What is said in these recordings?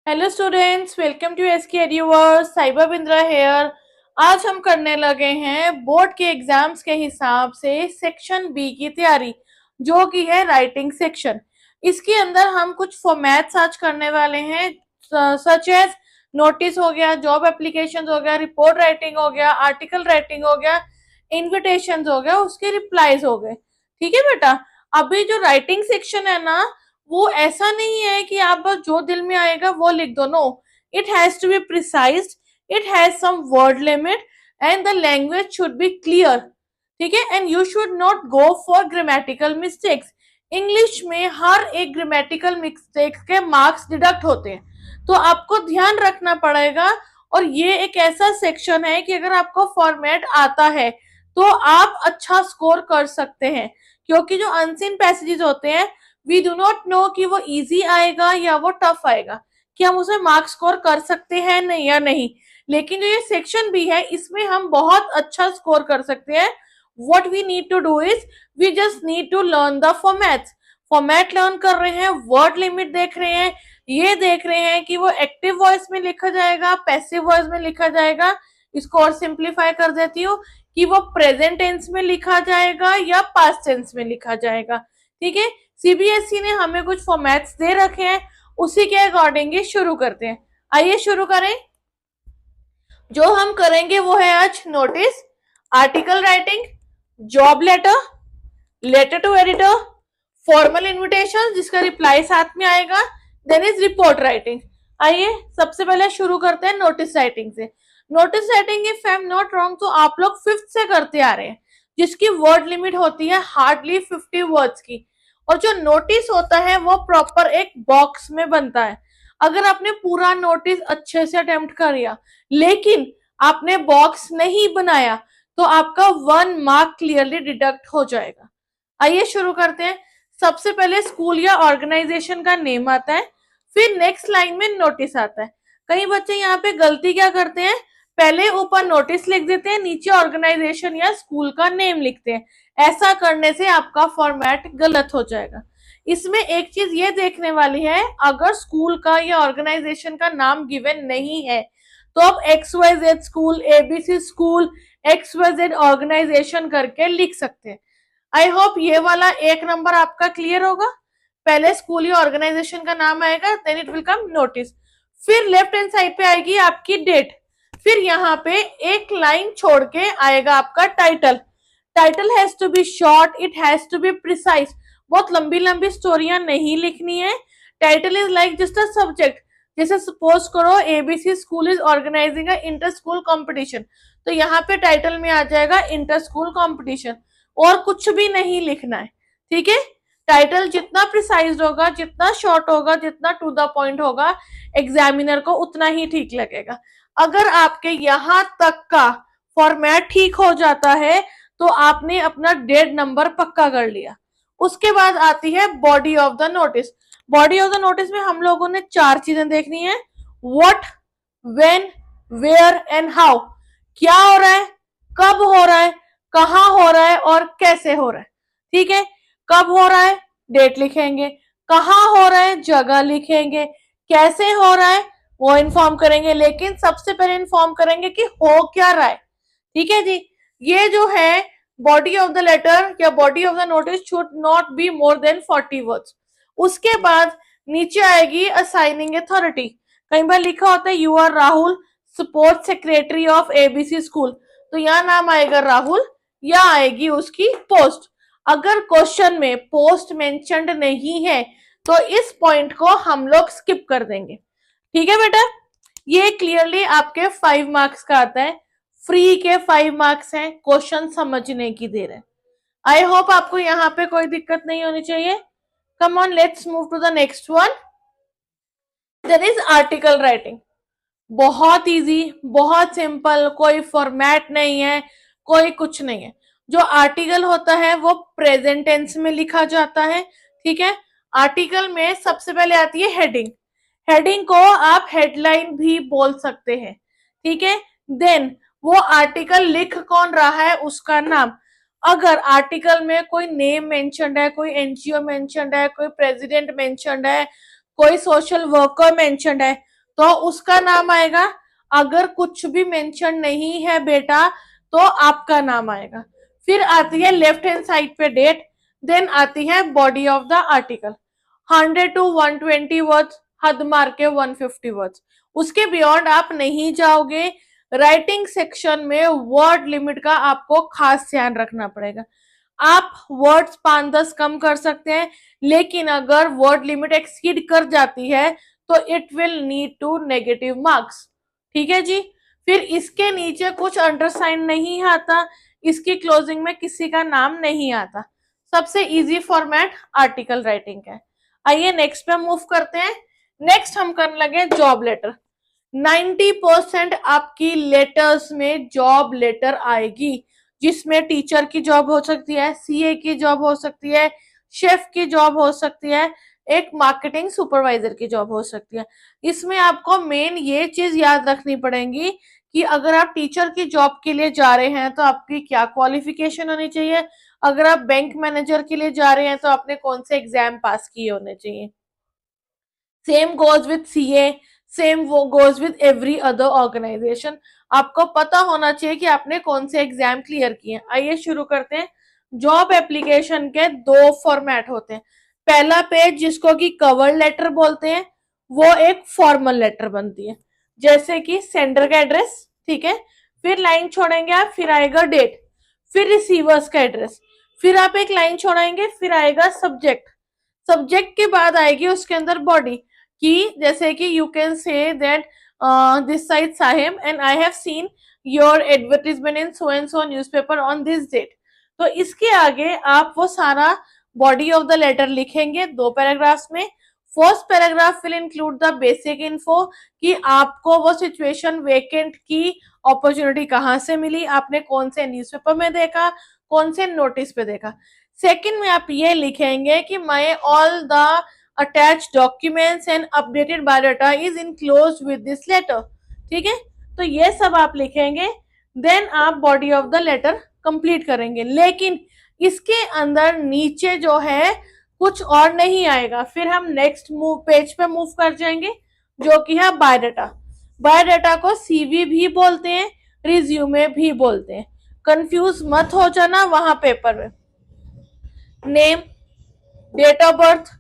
Hello students, welcome to SK Eduverse. Saiba Bindra here. आज हम करने लगे हैं बोर्ड के एग्जाम्स के हिसाब से सेक्शन बी की तैयारी, जो कि है राइटिंग सेक्शन। इसके अंदर हम कुछ फॉर्मेट्स आज करने वाले हैं, सच एज नोटिस हो गया, जॉब एप्लीकेशन हो गया, रिपोर्ट राइटिंग हो गया, आर्टिकल राइटिंग हो गया, इन्विटेशन हो गया, उसके रिप्लाईज हो गए। ठीक है बेटा। अभी जो राइटिंग सेक्शन है ना, वो ऐसा नहीं है कि आप बस जो दिल में आएगा वो लिख दो। No, it has to be precise, it has some word limit and the language should be clear. ठीक है। And you should not go for grammatical mistakes. English में हर एक ग्रामेटिकल मिस्टेक्स के मार्क्स डिडक्ट होते हैं, तो आपको ध्यान रखना पड़ेगा। और ये एक ऐसा सेक्शन है कि अगर आपको फॉर्मेट आता है तो आप अच्छा स्कोर कर सकते हैं, क्योंकि जो अनसीन पैसेजेस होते हैं वी डू नॉट नो कि वो इजी आएगा या वो टफ आएगा, कि हम उसमें मार्क्स स्कोर कर सकते हैं नहीं या नहीं। लेकिन जो ये सेक्शन बी है, इसमें हम बहुत अच्छा स्कोर कर सकते हैं। What we need to do is we just need to learn the formats. Format learn कर रहे हैं, वर्ड लिमिट देख रहे हैं, ये देख रहे हैं कि वो एक्टिव वॉइस में लिखा जाएगा, पैसिव वॉइस में लिखा जाएगा। इसको और सिंप्लीफाई कर देती हूँ कि वो प्रेजेंट टेंस में लिखा जाएगा या पास्ट टेंस में लिखा जाएगा। ठीक है। सीबीएसई ने हमें कुछ फॉर्मेट्स दे रखे हैं, उसी के अकॉर्डिंग ही शुरू करते हैं। आइए शुरू करें। जो हम करेंगे वो है आज notice, article writing, job letter, letter to editor, formal invitation जिसका रिप्लाई साथ में आएगा, देन इज रिपोर्ट राइटिंग। आइए सबसे पहले शुरू करते हैं नोटिस राइटिंग से। Notice writing if I am not wrong तो आप लोग 5th से करते आ रहे हैं, जिसकी वर्ड लिमिट होती है हार्डली 50 वर्ड्स की। और जो नोटिस होता है वो प्रॉपर एक बॉक्स में बनता है। अगर आपने पूरा नोटिस अच्छे से अटेम्प्ट कर लिया लेकिन आपने बॉक्स नहीं बनाया तो आपका 1 मार्क क्लियरली डिडक्ट हो जाएगा। आइए शुरू करते हैं। सबसे पहले स्कूल या ऑर्गेनाइजेशन का नेम आता है, फिर नेक्स्ट लाइन में नोटिस आता है। कई बच्चे यहाँ पे गलती क्या करते हैं, पहले ऊपर नोटिस लिख देते हैं, नीचे ऑर्गेनाइजेशन या स्कूल का नेम लिखते हैं। ऐसा करने से आपका फॉर्मेट गलत हो जाएगा। इसमें एक चीज ये देखने वाली है, अगर स्कूल का या ऑर्गेनाइजेशन का नाम गिवन नहीं है तो आप XYZ school, ABC school, XYZ organization करके लिख सकते हैं। आई होप ये वाला 1 नंबर आपका क्लियर होगा। पहले स्कूल या ऑर्गेनाइजेशन का नाम आएगा, then it will come notice. फिर लेफ्ट हैंड साइड पे आएगी आपकी डेट, फिर यहाँ पे एक लाइन छोड़ के आएगा आपका title. Title has to be short, it has to be precise. बहुत लंबी लंबी स्टोरियां नहीं लिखनी है। Title is like just a subject. जैसे सपोज करो ABC school is organizing inter school competition, तो यहाँ पे टाइटल में आ जाएगा इंटर स्कूल कॉम्पिटिशन, और कुछ भी नहीं लिखना है। ठीक है। टाइटल जितना प्रिसाइज होगा, जितना शॉर्ट होगा, जितना टू द पॉइंट होगा, एग्जामिनर को उतना ही ठीक लगेगा। अगर आपके यहां तक का फॉर्मेट ठीक हो जाता है तो आपने अपना 1.5 नंबर पक्का कर लिया। उसके बाद आती है body of the notice. Body of the notice में हम लोगों ने 4 चीजें देखनी है, what, when, where and how. क्या हो रहा है, कब हो रहा है, कहाँ हो रहा है और कैसे हो रहा है। ठीक है। कब हो रहा है, डेट लिखेंगे, कहाँ हो रहा है, जगह लिखेंगे, कैसे हो रहा है वो इन्फॉर्म करेंगे, लेकिन सबसे पहले इन्फॉर्म करेंगे कि हो क्या रहा है। ठीक है जी। ये जो है बॉडी ऑफ द लेटर या body of the notice should not be more than 40 words. उसके बाद नीचे आएगी असाइनिंग अथॉरिटी। कई बार लिखा होता है you are Rahul, sports secretary of ABC school, तो यहाँ नाम आएगा राहुल या आएगी उसकी पोस्ट। अगर क्वेश्चन में पोस्ट मेंशन्ड नहीं है तो इस पॉइंट को हम लोग स्किप कर देंगे। ठीक है बेटा। ये क्लियरली आपके 5 मार्क्स का आता है, फ्री के 5 मार्क्स हैं, क्वेश्चन समझने की देर है। आई होप आपको यहाँ पे कोई दिक्कत नहीं होनी चाहिए। Come on, let's move to the next one. There is article writing. बहुत इजी, बहुत सिंपल, कोई फॉर्मेट नहीं है, कोई कुछ नहीं है। जो आर्टिकल होता है वो प्रेजेंट टेंस में लिखा जाता है। ठीक है। आर्टिकल में सबसे पहले आती है हेडिंग। हेडिंग को आप हेडलाइन भी बोल सकते हैं। ठीक है। देन वो आर्टिकल लिख कौन रहा है उसका नाम। अगर आर्टिकल में कोई नेम मेंशन्ड है, कोई NGO मेंशन्ड है, कोई प्रेसिडेंट मेंशन्ड है, कोई सोशल वर्कर मेंशन्ड है, तो उसका नाम आएगा। अगर कुछ भी मेंशन नहीं है बेटा तो आपका नाम आएगा। फिर आती है लेफ्ट हैंड साइड पे डेट, देन आती है body of the article. 100 to 120 words, हद मार के 150 वर्ड्स, उसके बियॉन्ड आप नहीं जाओगे। राइटिंग सेक्शन में वर्ड लिमिट का आपको खास ध्यान रखना पड़ेगा। आप वर्ड्स 5-10 कम कर सकते हैं, लेकिन अगर वर्ड लिमिट एक्सीड कर जाती है तो it will need to negative marks. ठीक है जी। फिर इसके नीचे कुछ अंडरसाइन नहीं आता, इसकी क्लोजिंग में किसी का नाम नहीं आता। सबसे इजी फॉर्मेट आर्टिकल राइटिंग का है। आइए नेक्स्ट पे मूव करते हैं। नेक्स्ट हम करने लगे जॉब लेटर। 90% आपकी लेटर्स में जॉब लेटर आएगी, जिसमें टीचर की जॉब हो सकती है, सीए की जॉब हो सकती है, शेफ की जॉब हो सकती है, एक मार्केटिंग सुपरवाइजर की जॉब हो सकती है। इसमें आपको मेन ये चीज याद रखनी पड़ेगी कि अगर आप टीचर की जॉब के लिए जा रहे हैं तो आपकी क्या क्वालिफिकेशन होनी चाहिए, अगर आप बैंक मैनेजर के लिए जा रहे हैं तो आपने कौन से एग्जाम पास किए होने चाहिए। Same goes with CA, same वो goes with every other organization. आपको पता होना चाहिए कि आपने कौन से एग्जाम क्लियर किए। आइए शुरू करते हैं। जॉब एप्लीकेशन के दो फॉर्मेट होते हैं। पहला पेज जिसको कि कवर लेटर बोलते हैं, वो एक फॉर्मल लेटर बनती है, जैसे कि सेंडर का एड्रेस, ठीक है, फिर लाइन छोड़ेंगे आप, फिर आएगा डेट, फिर रिसीवर्स का एड्रेस, फिर आप एक लाइन छोड़ाएंगे, फिर आएगा सब्जेक्ट, सब्जेक्ट के बाद आएगी उसके अंदर बॉडी की, जैसे कि you can say that this side साहिब and I have seen your advertisement in so and so newspaper on this date. तो इसके आगे आप वो सारा बॉडी ऑफ द लेटर लिखेंगे 2 पैराग्राफ्स में। First paragraph will include the basic info कि आपको वो सिचुएशन वेकेंट की अपॉर्चुनिटी कहाँ से मिली, आपने कौन से न्यूज़पेपर में देखा, कौन से नोटिस पे देखा। सेकंड में आप ये लिखेंगे कि my all the attach documents and updated biodata is enclosed with this letter. ठीक है, तो ये सब आप लिखेंगे, देन आप body of the letter complete करेंगे। लेकिन इसके अंदर नीचे जो है कुछ और नहीं आएगा। फिर हम नेक्स्ट मूव पेज पे मूव कर जाएंगे, जो कि है बायोडाटा। बायोडाटा को सीवी भी बोलते हैं, रिज्यूमे भी बोलते हैं, कंफ्यूज मत हो जाना वहां पेपर में। नेम, डेट ऑफ बर्थ,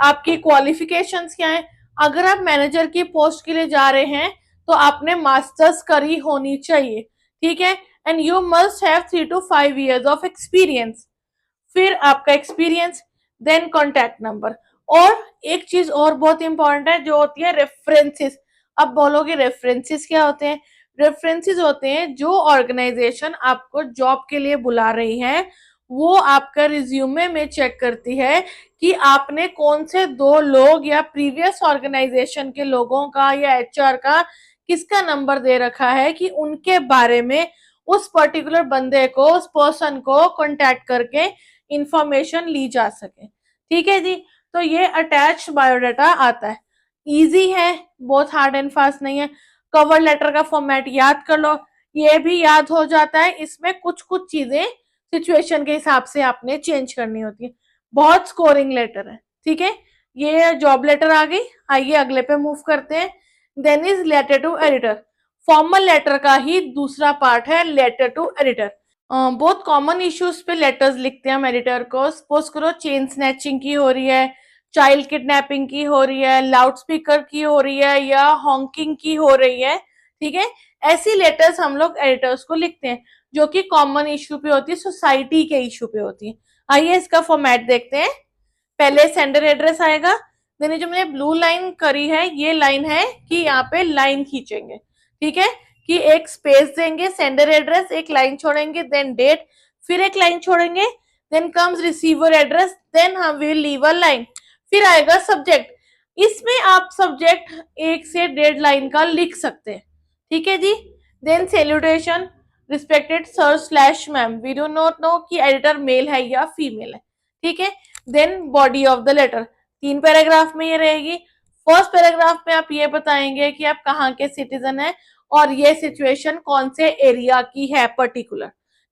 आपकी क्वालिफिकेशंस क्या है। अगर आप मैनेजर की पोस्ट के लिए जा रहे हैं तो आपने मास्टर्स करी होनी चाहिए, ठीक है, and you must have 3 to 5 years of experience. फिर आपका एक्सपीरियंस, देन कॉन्टैक्ट नंबर। और एक चीज और बहुत इंपॉर्टेंट है, जो होती है रेफरेंसेस। अब बोलोगे रेफरेंसेस क्या होते हैं। रेफरेंसेस होते हैं जो ऑर्गेनाइजेशन आपको जॉब के लिए बुला रही है, वो आपका रिज्यूमे में चेक करती है कि आपने कौन से 2 लोग या प्रीवियस ऑर्गेनाइजेशन के लोगों का या एचआर का किसका नंबर दे रखा है कि उनके बारे में उस पर्टिकुलर बंदे को, उस पर्सन को कांटेक्ट करके इंफॉर्मेशन ली जा सके। ठीक है जी। तो ये अटैच बायोडाटा आता है, इजी है, बहुत हार्ड एंड फास्ट नहीं है। कवर लेटर का फॉर्मेट याद कर लो, ये भी याद हो जाता है। इसमें कुछ कुछ चीजें सिचुएशन के हिसाब से आपने चेंज करनी होती है। बहुत स्कोरिंग लेटर है, ठीक है। ये जॉब लेटर आ गई। आइए अगले पे मूव करते हैं। Then is letter to editor. Formal letter का ही दूसरा पार्ट है लेटर टू एडिटर। बहुत कॉमन इश्यूज पे लेटर्स लिखते हैं हम एडिटर को। सपोज करो चेन स्नैचिंग की हो रही है, चाइल्ड किडनैपिंग की हो रही है, लाउड स्पीकर की हो रही है, या हॉन्किंग की हो रही है, ठीक है। ऐसी लेटर्स हम लोग एडिटर्स को लिखते हैं, जो कि कॉमन इश्यू पे होती है, सोसाइटी के इश्यू पे होती है। आइए इसका फॉर्मेट देखते हैं। पहले सेंडर एड्रेस आएगा, देन जो मैंने ब्लू लाइन करी है ये लाइन है कि यहाँ पे लाइन खींचेंगे, ठीक है, कि एक स्पेस देंगे, सेंडर एड्रेस, एक लाइन छोड़ेंगे, देन डेट, फिर एक लाइन छोड़ेंगे, then comes receiver address, then हम विल लीव अ लाइन, फिर आएगा सब्जेक्ट। इसमें आप सब्जेक्ट 1 से 1.5 लाइन का लिख सकते हैं, ठीक है जी। Then salutation, respected sir slash ma'am, we do not know कि एडिटर मेल है या फीमेल है, ठीक है। Then body of the letter 3 paragraph में ये रहेगी। फर्स्ट पैराग्राफ में आप ये बताएंगे कि आप कहाँ के सिटीजन हैं और ये सिचुएशन कौन से एरिया की है पर्टिकुलर,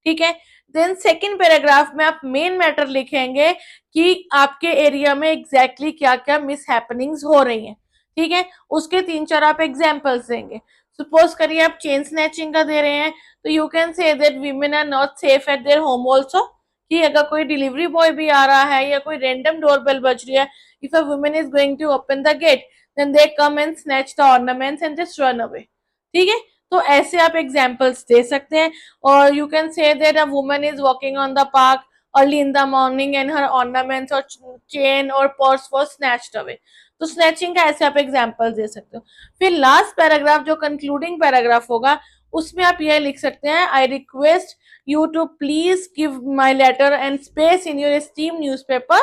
ठीक है। देन सेकंड पैराग्राफ में आप मेन मैटर लिखेंगे कि आपके एरिया में एग्जैक्टली क्या क्या मिस हैपनिंग्स हो रही हैं, ठीक है, उसके 3-4 आप एग्जाम्पल्स देंगे। सपोज करिए आप चेन स्नैचिंग का दे रहे हैं, तो you can say that women are not safe at there home also, कि अगर कोई डिलीवरी बॉय भी आ रहा है या कोई रैंडम डोरबेल बज रही है, if a woman is going to open the gate then they come and snatch the ornaments and just run away. ठीक है, तो ऐसे आप एग्जाम्पल्स दे सकते हैं। और you can say that a woman is walking on the park early in the morning and her ornaments और chain और पर्स वॉज स्नैच्ड अवे। तो स्नैचिंग का ऐसे आप एग्जाम्पल दे सकते हो। फिर लास्ट पैराग्राफ जो कंक्लूडिंग पैराग्राफ होगा, उसमें आप यह लिख सकते हैं, I request you to please give my letter and space in your esteem newspaper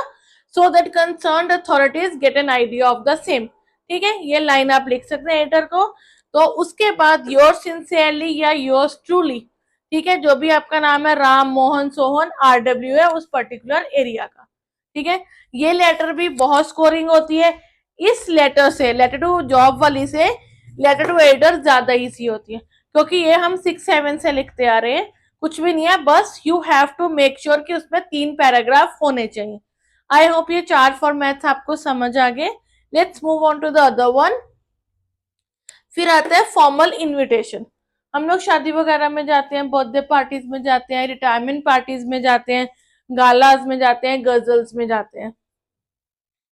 so that concerned authorities get an idea of the same. ठीक है, ये लाइन आप लिख सकते हैं एडिटर को। तो उसके बाद योर सिंसियरली या योर्स ट्रूली, ठीक है, जो भी आपका नाम है, राम मोहन सोहन RW है उस पर्टिकुलर एरिया का। ठीक है, ये लेटर भी बहुत स्कोरिंग होती है। इस लेटर से, लेटर टू जॉब वाली से लेटर टू एडिटर ज्यादा इजी होती है, क्योंकि ये हम 6-7 से लिखते आ रहे हैं, कुछ भी नहीं है, बस you have to make sure कि उसमें 3 पैराग्राफ होने चाहिए। आई होप ये 4 फॉर्मेट्स आपको समझ आ गए। Let's move on to the other one. फिर आता है फॉर्मल इनविटेशन। हम लोग शादी वगैरह में जाते हैं, बर्थडे पार्टीज में जाते हैं, रिटायरमेंट पार्टीज में जाते हैं, गालाज में जाते हैं, गजल्स में जाते हैं,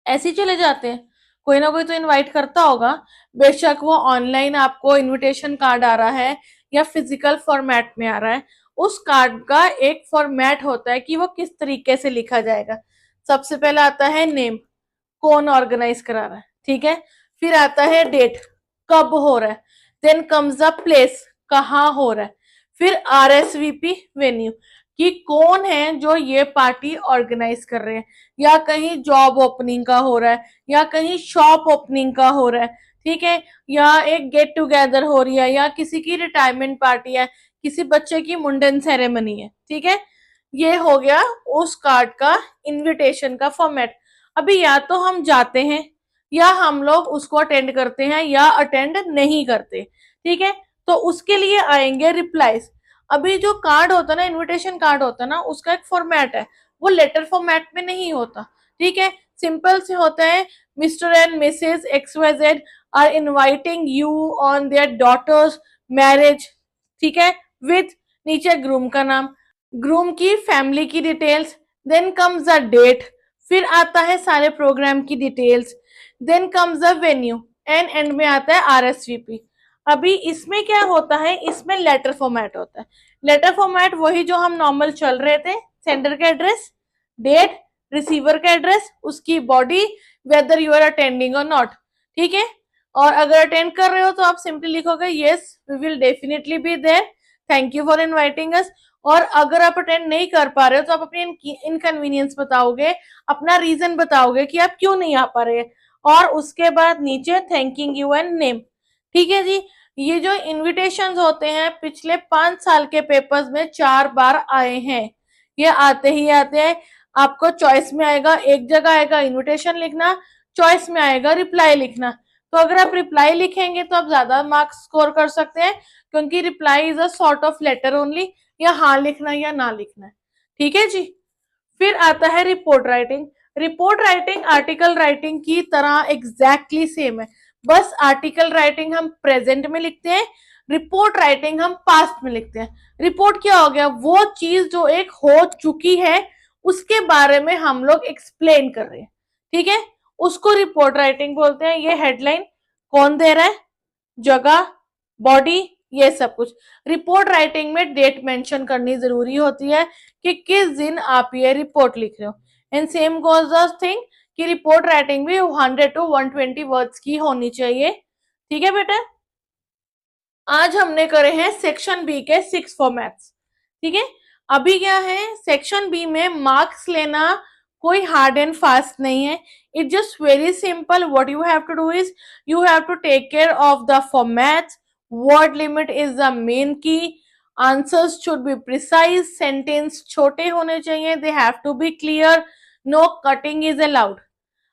ऐसे ही चले जाते हैं। कोई ना कोई तो इनवाइट करता होगा, बेशक वो ऑनलाइन आपको इनविटेशन कार्ड आ रहा है या फिजिकल फॉर्मेट में आ रहा है। उस कार्ड का एक फॉर्मेट होता है कि वो किस तरीके से लिखा जाएगा। सबसे पहले आता है नेम, कौन ऑर्गेनाइज करा रहा है, ठीक है। फिर आता है डेट, कब हो रहा है। देन कम्स द प्लेस, कहाँ हो रहा है। फिर RSVP वेन्यू, कि कौन है जो ये पार्टी ऑर्गेनाइज कर रहे हैं, या कहीं जॉब ओपनिंग का हो रहा है, या कहीं शॉप ओपनिंग का हो रहा है, ठीक है, या एक गेट टुगेदर हो रही है, या किसी की रिटायरमेंट पार्टी है, किसी बच्चे की मुंडन सेरेमनी है। ठीक है, ये हो गया उस कार्ड का इनविटेशन का फॉर्मेट। अभी या तो हम जाते हैं, या हम लोग उसको अटेंड करते हैं, या अटेंड नहीं करते। ठीक है, तो उसके लिए आएंगे रिप्लाईज। अभी जो कार्ड होता है ना, इनविटेशन कार्ड होता है ना, उसका एक फॉर्मेट है, वो लेटर फॉर्मेट में नहीं होता। ठीक है, सिंपल से होता है, mister and missus XYZ are inviting you on their daughter's marriage, ठीक है, विथ नीचे ग्रूम का नाम, ग्रूम की फैमिली की details, then comes the date, फिर आता है सारे प्रोग्राम की details, then comes the venue, and end में आता है RSVP। अभी इसमें क्या होता है, इसमें लेटर फॉर्मेट होता है। लेटर फॉर्मेट वही जो हम नॉर्मल चल रहे थे, सेंडर का एड्रेस, डेट, रिसीवर का एड्रेस, उसकी body, whether you are attending और नॉट। ठीक है, और अगर अटेंड कर रहे हो तो आप सिंपली लिखोगे yes we will definitely be there, thank you for inviting us. और अगर आप अटेंड नहीं कर पा रहे हो तो आप अपनी इनकन्वीनियंस बताओगे, अपना रीजन बताओगे कि आप क्यों नहीं आ पा रहे, और उसके बाद नीचे थैंकिंग यू एंड नेम। ठीक है जी, ये जो इनविटेशंस होते हैं पिछले 5 साल के पेपर्स में 4 बार आए हैं। ये आते ही आते हैं, आपको चॉइस में आएगा, एक जगह आएगा इनविटेशन लिखना, चॉइस में आएगा रिप्लाई लिखना। तो अगर आप रिप्लाई लिखेंगे तो आप ज्यादा मार्क्स स्कोर कर सकते हैं, क्योंकि reply is a sort of letter only, या हाँ लिखना या ना लिखना है। ठीक है जी, फिर आता है report writing. Report writing article writing की तरह एग्जैक्टली सेम है, बस आर्टिकल राइटिंग हम प्रेजेंट में लिखते हैं, रिपोर्ट राइटिंग हम पास्ट में लिखते हैं। रिपोर्ट क्या हो गया, वो चीज जो एक हो चुकी है उसके बारे में हम लोग एक्सप्लेन कर रहे हैं। ठीक है, उसको रिपोर्ट राइटिंग बोलते हैं। ये हेडलाइन, कौन दे रहा है, जगह, बॉडी, ये सब कुछ। रिपोर्ट राइटिंग में डेट मेंशन करनी जरूरी होती है कि किस दिन आप ये रिपोर्ट लिख रहे हो। And same goes the thing कि रिपोर्ट राइटिंग भी 100 to 120 वर्ड्स की होनी चाहिए। ठीक है बेटा, आज हमने करे हैं सेक्शन बी के 6 फॉर्मेट्स। ठीक है, अभी क्या है, सेक्शन बी में मार्क्स लेना कोई हार्ड एंड फास्ट नहीं है, it just very simple. What you have to do is you have to take care of the formats, word limit is the main key, answers should be precise, sentence छोटे होने चाहिए, they have to be clear, no cutting is allowed.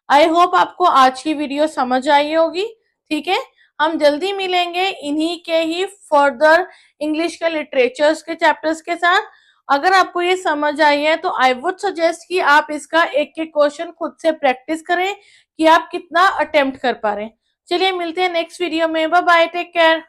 I hope आपको आज की video समझ आई होगी। ठीक है, हम जल्दी मिलेंगे इन्हीं के ही फर्दर इंग्लिश के लिटरेचर्स के चैप्टर्स के साथ। अगर आपको ये समझ आई है तो आई वुड सजेस्ट कि आप इसका एक एक क्वेश्चन खुद से प्रैक्टिस करें कि आप कितना अटेम्प्ट कर पा रहे हैं। चलिए मिलते हैं नेक्स्ट वीडियो में, बाय बाय, टेक केयर।